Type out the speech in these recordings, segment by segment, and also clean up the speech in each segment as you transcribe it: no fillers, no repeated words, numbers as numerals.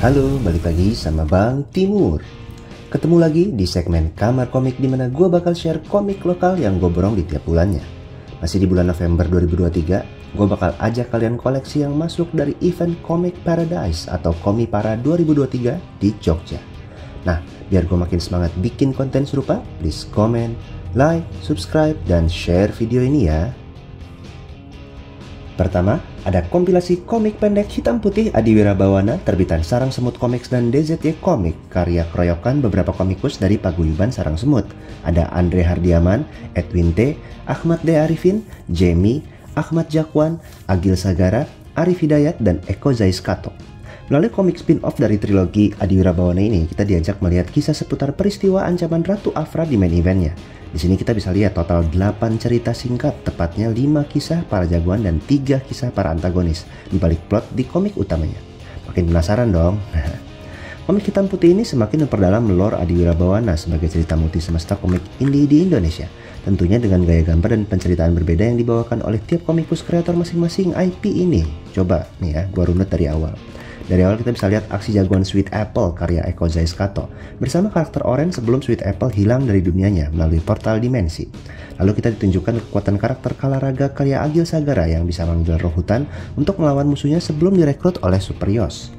Halo, balik lagi sama Bang Timur. Ketemu lagi di segmen Kamar Komik, dimana gue bakal share komik lokal yang gue borong di tiap bulannya. Masih di bulan November 2023, gue bakal ajak kalian koleksi yang masuk dari event Comic Paradise atau Komipara 2023 di Jogja. Nah, biar gue makin semangat bikin konten serupa, please comment, like, subscribe, dan share video ini ya. Pertama, ada kompilasi komik pendek hitam putih Adi Wirabawana terbitan Sarang Semut Comics dan DZY Comic, karya keroyokan beberapa komikus dari paguyuban Sarang Semut. Ada Andre Hardiaman, Edwin T, Ahmad D. Arifin, Jamie, Ahmad Jakwan, Agil Sagara, Arif Hidayat, dan Eko Zaiskato. Melalui komik spin-off dari trilogi Adi Wirabawana ini, kita diajak melihat kisah seputar peristiwa ancaman Ratu Afra di main eventnya. Di sini kita bisa lihat total 8 cerita singkat, tepatnya 5 kisah para jagoan dan 3 kisah para antagonis di balik plot di komik utamanya. Makin penasaran dong? Komik hitam putih ini semakin memperdalam lore Adi Wirabawana sebagai cerita multi semesta komik indie di Indonesia. Tentunya dengan gaya gambar dan penceritaan berbeda yang dibawakan oleh tiap komikus kreator masing-masing IP ini. Coba nih ya, gua runut dari awal. Dari awal kita bisa lihat aksi jagoan Sweet Apple karya Eko Zaiskato bersama karakter Orange sebelum Sweet Apple hilang dari dunianya melalui portal dimensi. Lalu kita ditunjukkan kekuatan karakter Kalaraga karya Agil Sagara yang bisa memanggil roh hutan untuk melawan musuhnya sebelum direkrut oleh Superios.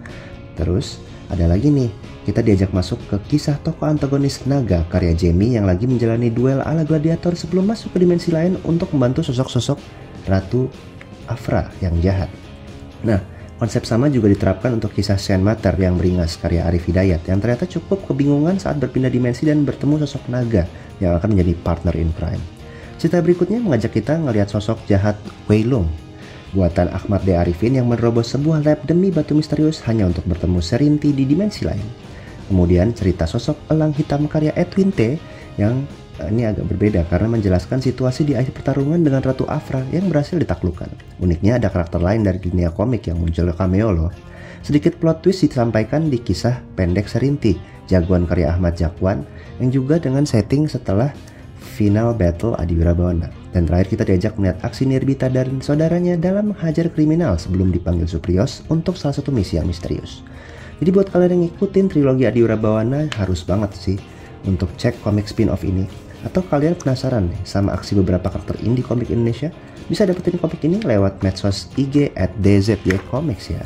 Terus ada lagi nih, kita diajak masuk ke kisah tokoh antagonis Naga karya Jamie yang lagi menjalani duel ala gladiator sebelum masuk ke dimensi lain untuk membantu sosok-sosok Ratu Afra yang jahat. Nah, konsep sama juga diterapkan untuk kisah Shen Mater yang beringas karya Arif Hidayat yang ternyata cukup kebingungan saat berpindah dimensi dan bertemu sosok Naga yang akan menjadi partner in crime. Cerita berikutnya mengajak kita ngelihat sosok jahat Wei Lung, buatan Ahmad D. Arifin yang menerobos sebuah lab demi batu misterius hanya untuk bertemu Serinti di dimensi lain. Kemudian cerita sosok Elang Hitam karya Edwin T yang ini agak berbeda karena menjelaskan situasi di akhir pertarungan dengan Ratu Afra yang berhasil ditaklukkan. Uniknya ada karakter lain dari dunia komik yang muncul cameo loh. Sedikit plot twist disampaikan di kisah pendek Serinti, jagoan karya Ahmad Jakwan, yang juga dengan setting setelah final battle Adi Wirabawana. Dan terakhir kita diajak melihat aksi Nirbita dan saudaranya dalam menghajar kriminal sebelum dipanggil Suprios untuk salah satu misi yang misterius. Jadi buat kalian yang ngikutin trilogi Adi Wirabawana harus banget sih untuk cek komik spin-off ini. Atau kalian penasaran nih sama aksi beberapa karakter indie komik Indonesia? Bisa dapetin komik ini lewat medsos IG @DZYComics ya.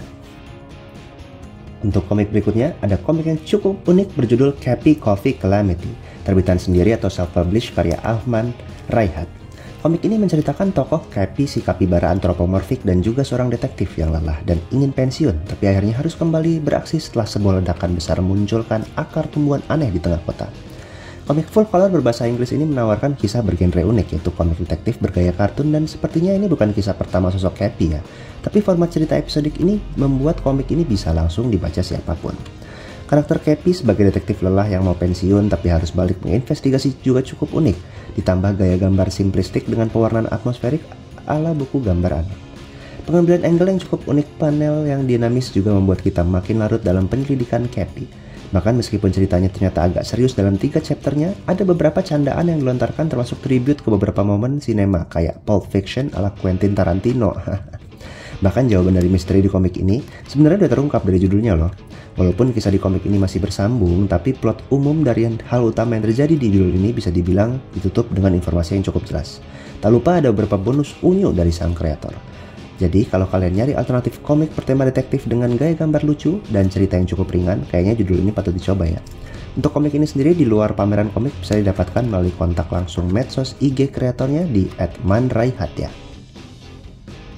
Untuk komik berikutnya, ada komik yang cukup unik berjudul Cappy Coffee Calamity, terbitan sendiri atau self-publish karya Ahmad Raihat. Komik ini menceritakan tokoh Cappy, si kapibara antropomorfik dan juga seorang detektif yang lelah dan ingin pensiun, tapi akhirnya harus kembali beraksi setelah sebuah ledakan besar memunculkan akar tumbuhan aneh di tengah kota. Komik full color berbahasa Inggris ini menawarkan kisah bergenre unik, yaitu komik detektif bergaya kartun, dan sepertinya ini bukan kisah pertama sosok Cappy ya. Tapi format cerita episodik ini membuat komik ini bisa langsung dibaca siapapun. Karakter Cappy sebagai detektif lelah yang mau pensiun tapi harus balik menginvestigasi juga cukup unik, ditambah gaya gambar simplistik dengan pewarnaan atmosferik ala buku gambar anak. Pengambilan angle yang cukup unik, panel yang dinamis juga membuat kita makin larut dalam penyelidikan Cappy. Bahkan meskipun ceritanya ternyata agak serius dalam 3 chapternya, ada beberapa candaan yang dilontarkan termasuk tribute ke beberapa momen sinema kayak Pulp Fiction ala Quentin Tarantino. Bahkan jawaban dari misteri di komik ini sebenarnya udah terungkap dari judulnya loh. Walaupun kisah di komik ini masih bersambung, tapi plot umum dari hal utama yang terjadi di judul ini bisa dibilang ditutup dengan informasi yang cukup jelas. Tak lupa ada beberapa bonus unyu dari sang kreator. Jadi kalau kalian nyari alternatif komik bertema detektif dengan gaya gambar lucu dan cerita yang cukup ringan, kayaknya judul ini patut dicoba ya. Untuk komik ini sendiri di luar pameran komik bisa didapatkan melalui kontak langsung medsos IG kreatornya di @manraihat ya.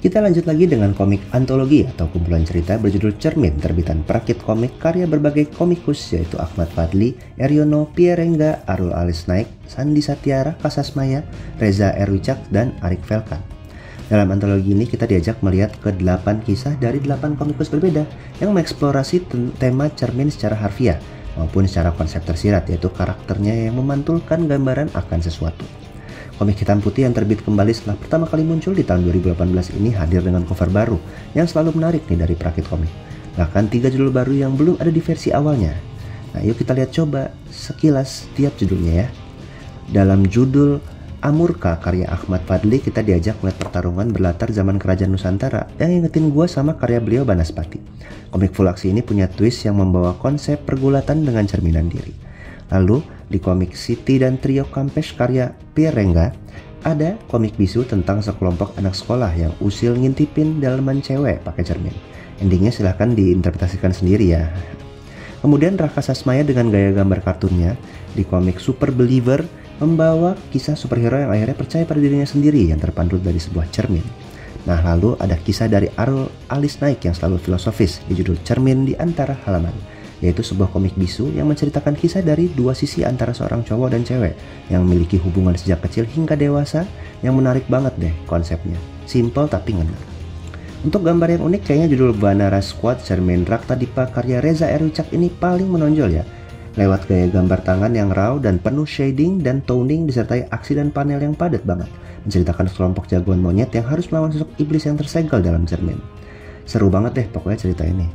Kita lanjut lagi dengan komik antologi atau kumpulan cerita berjudul Cermin, terbitan Perakit Komik karya berbagai komikus yaitu Ahmad Fadli, Eryono, Pierre Rengga, Arul Alis Naik, Sandi Satyara, Kasasmaya, Reza Erwicak, dan Arik Velkan. Dalam antologi ini kita diajak melihat ke 8 kisah dari 8 komikus berbeda yang mengeksplorasi tema cermin secara harfiah maupun secara konsep tersirat, yaitu karakternya yang memantulkan gambaran akan sesuatu. Komik hitam putih yang terbit kembali setelah pertama kali muncul di tahun 2018 ini hadir dengan cover baru yang selalu menarik nih dari Perakit Komik. Bahkan 3 judul baru yang belum ada di versi awalnya. Nah, yuk kita lihat coba sekilas tiap judulnya ya. Dalam judul Amurka karya Ahmad Fadli kita diajak melihat pertarungan berlatar zaman kerajaan Nusantara yang ingetin gua sama karya beliau Banaspati. Komik full aksi ini punya twist yang membawa konsep pergulatan dengan cerminan diri. Lalu di komik Siti dan Trio Kampesh karya Pierre Rengga ada komik bisu tentang sekelompok anak sekolah yang usil ngintipin daleman cewek pakai cermin. Endingnya silahkan diinterpretasikan sendiri ya. Kemudian Raka Sasmaya dengan gaya gambar kartunnya di komik Super Believer membawa kisah superhero yang akhirnya percaya pada dirinya sendiri yang terpantul dari sebuah cermin. Nah, lalu ada kisah dari Arul Alis Naik yang selalu filosofis di judul Cermin di Antara Halaman, yaitu sebuah komik bisu yang menceritakan kisah dari dua sisi antara seorang cowok dan cewek yang memiliki hubungan sejak kecil hingga dewasa yang menarik banget deh konsepnya. Simple tapi ngena. Untuk gambar yang unik kayaknya judul Banara Squad Cermin Rakta Dipa karya Reza Erwicak ini paling menonjol ya. Lewat gaya gambar tangan yang raw dan penuh shading dan toning disertai aksi dan panel yang padat banget, menceritakan sekelompok jagoan monyet yang harus melawan sosok iblis yang tersegel dalam cermin. Seru banget deh pokoknya cerita ini.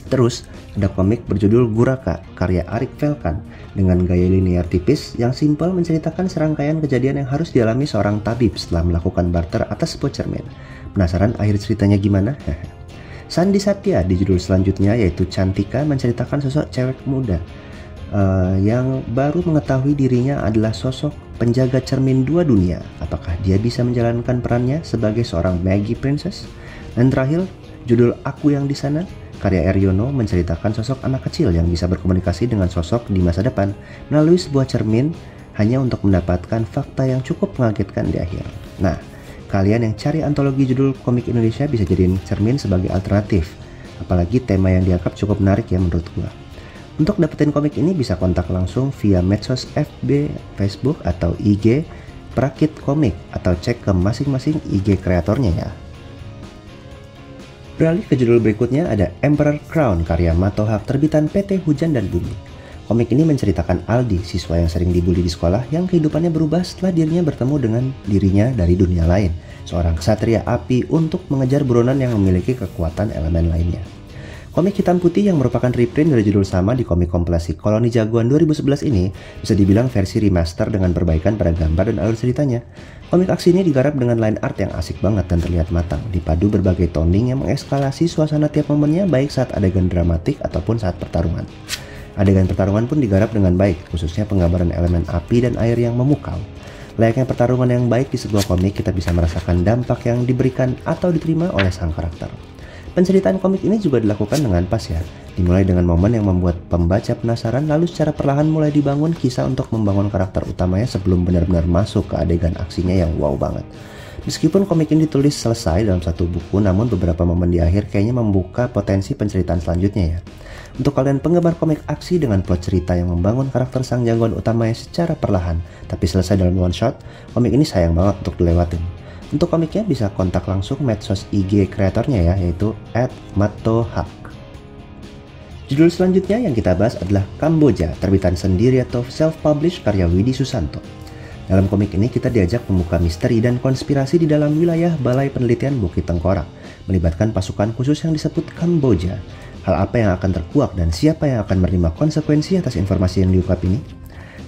Terus ada komik berjudul Guraka karya Arik Velkan dengan gaya linear tipis yang simpel menceritakan serangkaian kejadian yang harus dialami seorang tabib setelah melakukan barter atas sebuah cermin. Penasaran akhir ceritanya gimana? Sandi Satya di judul selanjutnya yaitu Cantika menceritakan sosok cewek muda yang baru mengetahui dirinya adalah sosok penjaga cermin dua dunia. Apakah dia bisa menjalankan perannya sebagai seorang Maggie Princess? Dan terakhir, judul Aku Yang di Sana karya Eryono menceritakan sosok anak kecil yang bisa berkomunikasi dengan sosok di masa depan melalui sebuah cermin hanya untuk mendapatkan fakta yang cukup mengagetkan di akhir. Nah, kalian yang cari antologi judul komik Indonesia bisa jadiin cermin sebagai alternatif. Apalagi tema yang dianggap cukup menarik ya menurut gua. Untuk dapetin komik ini bisa kontak langsung via medsos FB, Facebook, atau IG Prakit Komik atau cek ke masing-masing IG kreatornya ya. Beralih ke judul berikutnya ada Emperor Crown karya Matohak terbitan PT Hujan dan Bumi. Komik ini menceritakan Aldi, siswa yang sering dibully di sekolah yang kehidupannya berubah setelah dirinya bertemu dengan dirinya dari dunia lain, seorang ksatria api untuk mengejar buronan yang memiliki kekuatan elemen lainnya. Komik hitam putih yang merupakan reprint dari judul sama di komik kompilasi Koloni Jagoan 2011 ini bisa dibilang versi remaster dengan perbaikan pada gambar dan alur ceritanya. Komik aksi ini digarap dengan line art yang asik banget dan terlihat matang, dipadu berbagai toning yang mengekskalasi suasana tiap momennya baik saat adegan dramatik ataupun saat pertarungan. Adegan pertarungan pun digarap dengan baik, khususnya penggambaran elemen api dan air yang memukau. Layaknya pertarungan yang baik di sebuah komik, kita bisa merasakan dampak yang diberikan atau diterima oleh sang karakter. Penceritaan komik ini juga dilakukan dengan pas ya, dimulai dengan momen yang membuat pembaca penasaran lalu secara perlahan mulai dibangun kisah untuk membangun karakter utamanya sebelum benar-benar masuk ke adegan aksinya yang wow banget. Meskipun komik ini ditulis selesai dalam satu buku, namun beberapa momen di akhir kayaknya membuka potensi penceritaan selanjutnya ya. Untuk kalian penggemar komik aksi dengan plot cerita yang membangun karakter sang jagoan utamanya secara perlahan, tapi selesai dalam one shot, komik ini sayang banget untuk dilewatin. Untuk komiknya bisa kontak langsung medsos IG kreatornya ya, yaitu @matohak. Judul selanjutnya yang kita bahas adalah Kamboja, terbitan sendiri atau self-publish karya Widi Susanto. Dalam komik ini kita diajak membuka misteri dan konspirasi di dalam wilayah Balai Penelitian Bukit Tengkorak, melibatkan pasukan khusus yang disebut Kamboja. Hal apa yang akan terkuak dan siapa yang akan menerima konsekuensi atas informasi yang diungkap ini?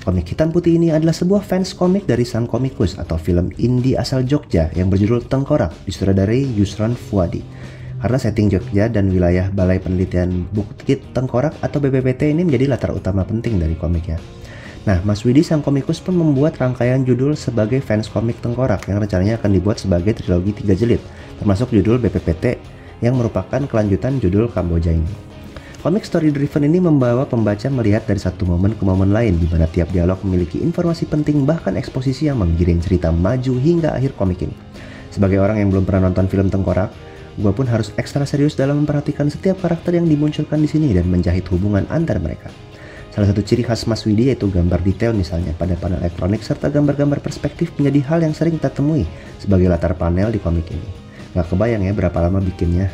Komik hitam putih ini adalah sebuah fans komik dari sang komikus atau film indie asal Jogja yang berjudul Tengkorak, disutradarai Yusran Fuadi. Karena setting Jogja dan wilayah Balai Penelitian Bukit Tengkorak atau BPPT ini menjadi latar utama penting dari komiknya. Nah, Mas Widi sang komikus pun membuat rangkaian judul sebagai fans komik Tengkorak yang rencananya akan dibuat sebagai trilogi 3 jilid, termasuk judul BPPT yang merupakan kelanjutan judul Kamboja ini. Komik story driven ini membawa pembaca melihat dari satu momen ke momen lain di mana tiap dialog memiliki informasi penting bahkan eksposisi yang menggiring cerita maju hingga akhir komik ini. Sebagai orang yang belum pernah nonton film Tengkorak, gue pun harus ekstra serius dalam memperhatikan setiap karakter yang dimunculkan di sini dan menjahit hubungan antar mereka. Salah satu ciri khas Mas Widi yaitu gambar detail misalnya pada panel elektronik serta gambar-gambar perspektif menjadi hal yang sering kita temui sebagai latar panel di komik ini. Gak kebayang ya berapa lama bikinnya.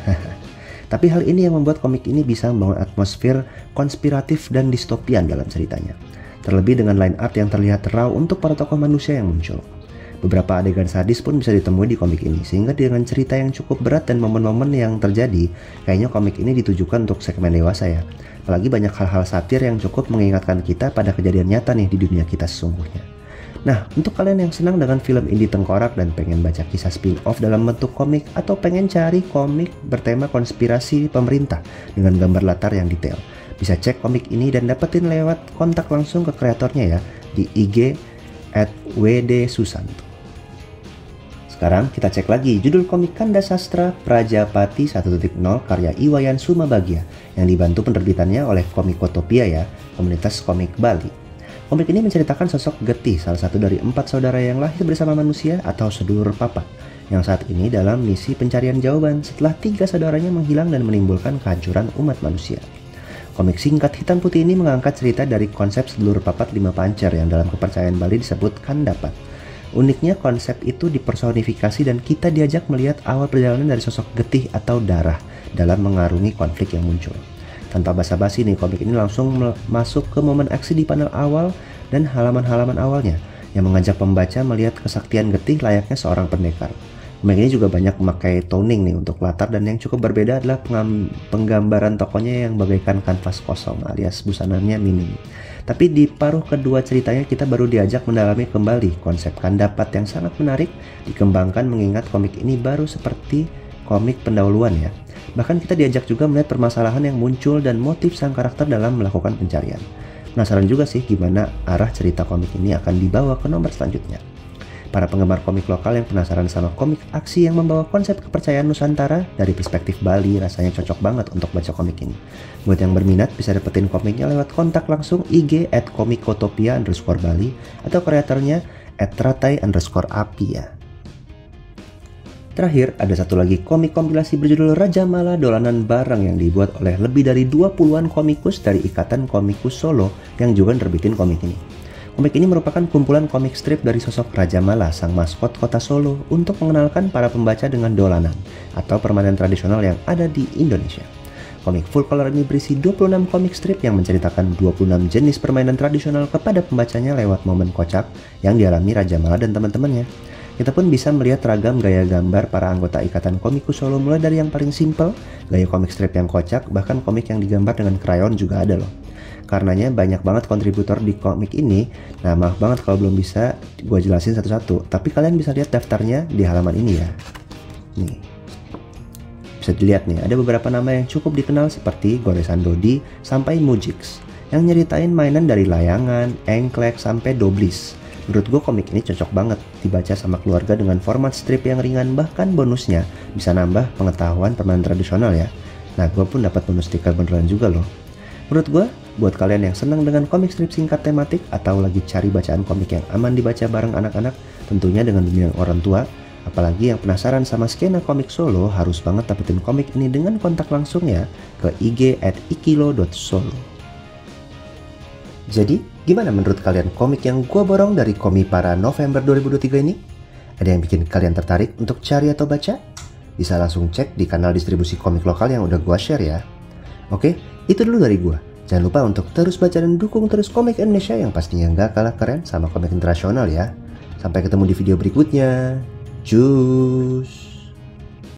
Tapi hal ini yang membuat komik ini bisa membangun atmosfer konspiratif dan distopian dalam ceritanya. Terlebih dengan line art yang terlihat raw untuk para tokoh manusia yang muncul. Beberapa adegan sadis pun bisa ditemui di komik ini, sehingga dengan cerita yang cukup berat dan momen-momen yang terjadi, kayaknya komik ini ditujukan untuk segmen dewasa ya. Apalagi banyak hal-hal satir yang cukup mengingatkan kita pada kejadian nyata nih di dunia kita sesungguhnya. Nah, untuk kalian yang senang dengan film indie tengkorak dan pengen baca kisah spin-off dalam bentuk komik atau pengen cari komik bertema konspirasi pemerintah dengan gambar latar yang detail, bisa cek komik ini dan dapetin lewat kontak langsung ke kreatornya ya di IG @wdsusanto. Sekarang kita cek lagi judul komik Kanda Sastra Prajapati 1.0 karya Iwayan Sumabagya yang dibantu penerbitannya oleh Komikotopia ya, komunitas komik Bali. Komik ini menceritakan sosok Getih, salah satu dari 4 saudara yang lahir bersama manusia atau sedulur papat, yang saat ini dalam misi pencarian jawaban setelah 3 saudaranya menghilang dan menimbulkan kehancuran umat manusia. Komik singkat hitam putih ini mengangkat cerita dari konsep sedulur papat 5 pancer yang dalam kepercayaan Bali disebut kandapat. Uniknya konsep itu dipersonifikasi dan kita diajak melihat awal perjalanan dari sosok Getih atau darah dalam mengarungi konflik yang muncul. Tanpa basa-basi nih, komik ini langsung masuk ke momen aksi di panel awal dan halaman-halaman awalnya yang mengajak pembaca melihat kesaktian Getih layaknya seorang pendekar. Komik ini juga banyak memakai toning nih untuk latar dan yang cukup berbeda adalah penggambaran tokonya yang bagaikan kanvas kosong alias busananya minim. Tapi di paruh kedua ceritanya kita baru diajak mendalami kembali konsep kandapat yang sangat menarik dikembangkan mengingat komik ini baru seperti komik pendahuluan ya. Bahkan kita diajak juga melihat permasalahan yang muncul dan motif sang karakter dalam melakukan pencarian. Penasaran juga sih gimana arah cerita komik ini akan dibawa ke nomor selanjutnya. Para penggemar komik lokal yang penasaran sama komik aksi yang membawa konsep kepercayaan Nusantara dari perspektif Bali rasanya cocok banget untuk baca komik ini. Buat yang berminat bisa dapetin komiknya lewat kontak langsung IG @komikotopia_Bali atau kreatornya @ratai_api ya. Terakhir, ada satu lagi komik kompilasi berjudul Raja Mala Dolanan Barang yang dibuat oleh lebih dari 20-an komikus dari Ikatan Komikus Solo yang juga nerbitin komik ini. Komik ini merupakan kumpulan komik strip dari sosok Raja Mala, sang maskot kota Solo, untuk mengenalkan para pembaca dengan dolanan atau permainan tradisional yang ada di Indonesia. Komik full color ini berisi 26 komik strip yang menceritakan 26 jenis permainan tradisional kepada pembacanya lewat momen kocak yang dialami Raja Mala dan teman-temannya. Kita pun bisa melihat ragam gaya gambar para anggota Ikatan Komikus Solo mulai dari yang paling simple, gaya komik strip yang kocak, bahkan komik yang digambar dengan krayon juga ada loh. Karenanya banyak banget kontributor di komik ini. Nah, maaf banget kalau belum bisa gue jelasin satu-satu, tapi kalian bisa lihat daftarnya di halaman ini ya. Nih, bisa dilihat nih, ada beberapa nama yang cukup dikenal seperti Goresan Dodi sampai Mujix, yang nyeritain mainan dari layangan, engklek, sampai doblis. Menurut gue komik ini cocok banget dibaca sama keluarga dengan format strip yang ringan, bahkan bonusnya bisa nambah pengetahuan permainan tradisional ya. Nah, gue pun dapat bonus stiker beneran juga loh. Menurut gue, buat kalian yang senang dengan komik strip singkat tematik atau lagi cari bacaan komik yang aman dibaca bareng anak-anak, tentunya dengan bimbingan orang tua, apalagi yang penasaran sama skena komik Solo, harus banget dapetin komik ini dengan kontak langsung ya ke IG @ikilo.solo. Jadi, gimana menurut kalian komik yang gue borong dari Komipara November 2023 ini? Ada yang bikin kalian tertarik untuk cari atau baca? Bisa langsung cek di kanal distribusi komik lokal yang udah gue share ya. Oke, itu dulu dari gue. Jangan lupa untuk terus baca dan dukung terus komik Indonesia yang pastinya gak kalah keren sama komik internasional ya. Sampai ketemu di video berikutnya. Cus.